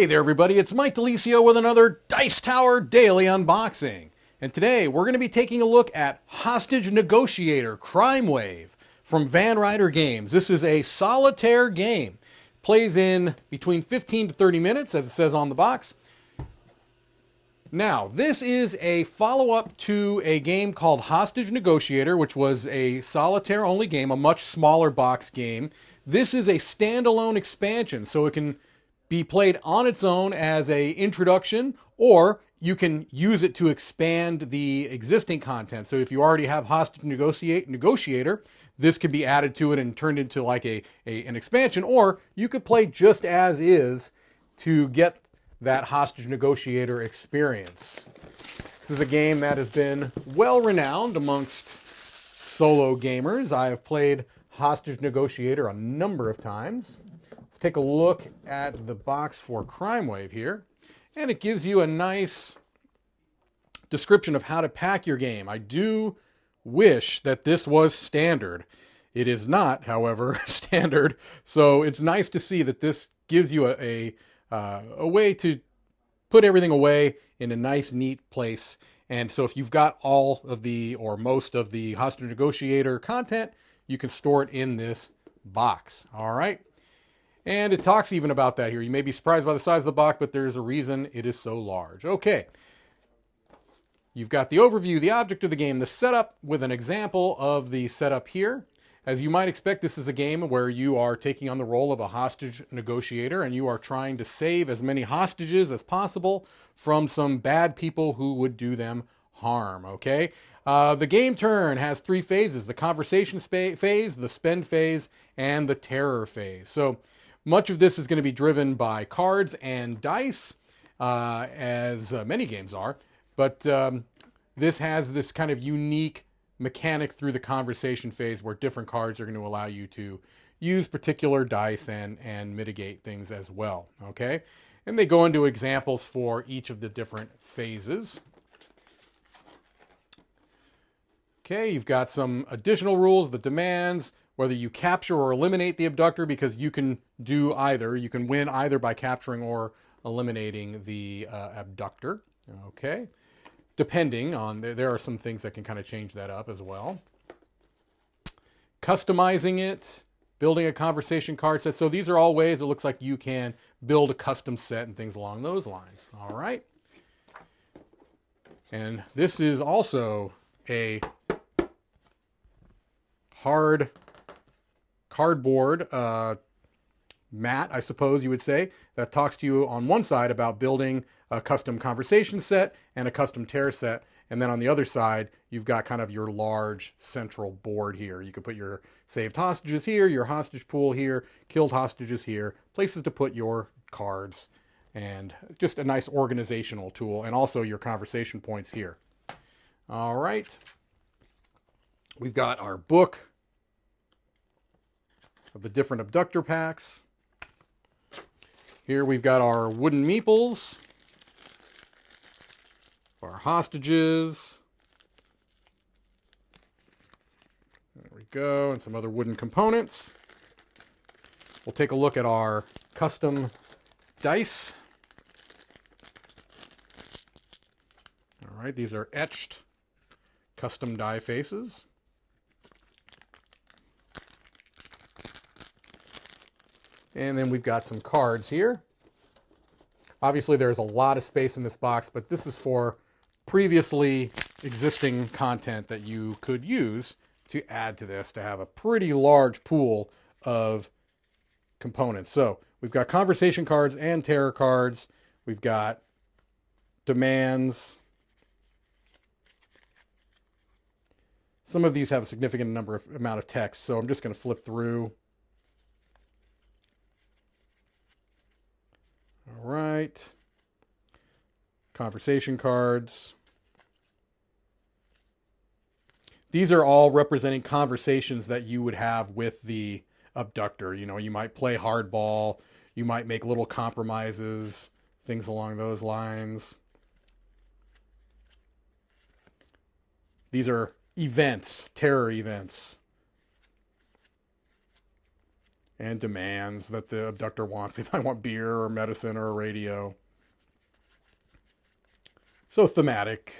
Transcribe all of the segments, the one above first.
Hey there, everybody. It's Mike DeLisio with another Dice Tower Daily Unboxing. And today we're going to be taking a look at Hostage Negotiator Crime Wave from Van Ryder Games. This is a solitaire game. Plays in between 15 to 30 minutes, as it says on the box. Now, this is a follow-up to a game called Hostage Negotiator, which was a solitaire-only game, a much smaller box game. This is a standalone expansion, so it can be played on its own as a introduction, or you can use it to expand the existing content. So if you already have Hostage Negotiator, this could be added to it and turned into like an expansion, or you could play just as is to get that Hostage Negotiator experience. This is a game that has been well renowned amongst solo gamers. I have played Hostage Negotiator a number of times. Let's take a look at the box for Crime Wave here, and it gives you a nice description of how to pack your game. I do wish that this was standard. It is not, however, standard, so it's nice to see that this gives you a way to put everything away in a nice, neat place. And so if you've got all of the, or most of the Hostage Negotiator content, you can store it in this box. All right. And it talks even about that here. You may be surprised by the size of the box, but there's a reason it is so large. Okay. You've got the overview, the object of the game, the setup with an example of the setup here. As you might expect, this is a game where you are taking on the role of a hostage negotiator and you are trying to save as many hostages as possible from some bad people who would do them harm, okay? The game turn has three phases: the conversation phase, the spend phase, and the terror phase. So much of this is going to be driven by cards and dice, as many games are, but this has this kind of unique mechanic through the conversation phase where different cards are going to allow you to use particular dice and mitigate things as well, okay? And they go into examples for each of the different phases. Okay, you've got some additional rules, the demands, whether you capture or eliminate the abductor, because you can do either. You can win either by capturing or eliminating the abductor, okay? Depending on, there are some things that can kind of change that up as well. Customizing it, building a conversation card set. So these are all ways it looks like you can build a custom set and things along those lines. All right. And this is also a hard cardboard mat, I suppose you would say, that talks to you on one side about building a custom conversation set and a custom terror set. And then on the other side, you've got kind of your large central board here. You could put your saved hostages here, your hostage pool here, killed hostages here, places to put your cards, and just a nice organizational tool, and also your conversation points here. All right. We've got our book of the different abductor packs. Here we've got our wooden meeples, our hostages. There we go, and some other wooden components. We'll take a look at our custom dice. All right, these are etched custom die faces. And then we've got some cards here. Obviously, there's a lot of space in this box, but this is for previously existing content that you could use to add to this to have a pretty large pool of components. So we've got conversation cards and terror cards. We've got demands. Some of these have a significant amount of text, so I'm just going to flip through. All right. Conversation cards. These are all representing conversations that you would have with the abductor. You know, you might play hardball, you might make little compromises, things along those lines. These are events, terror events. and demands that the abductor wants. He might want beer or medicine or a radio. So thematic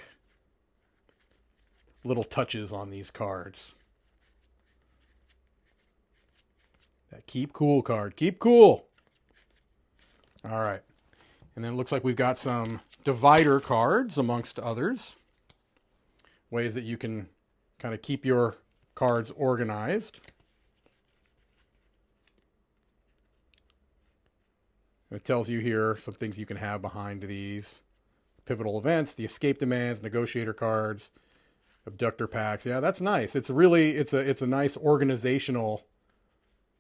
little touches on these cards. That keep cool card. Keep cool. All right. And then it looks like we've got some divider cards amongst others. Ways that you can kind of keep your cards organized. And it tells you here some things you can have behind these. Pivotal events, the escape demands, negotiator cards, abductor packs. Yeah, that's nice. It's a nice organizational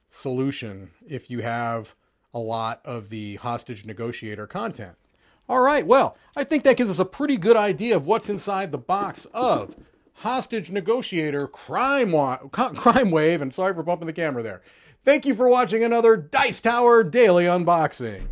solution if you have a lot of the hostage negotiator content. All right, well, I think that gives us a pretty good idea of what's inside the box of Hostage Negotiator Crime Wave, and sorry for bumping the camera there. Thank you for watching another Dice Tower Daily Unboxing.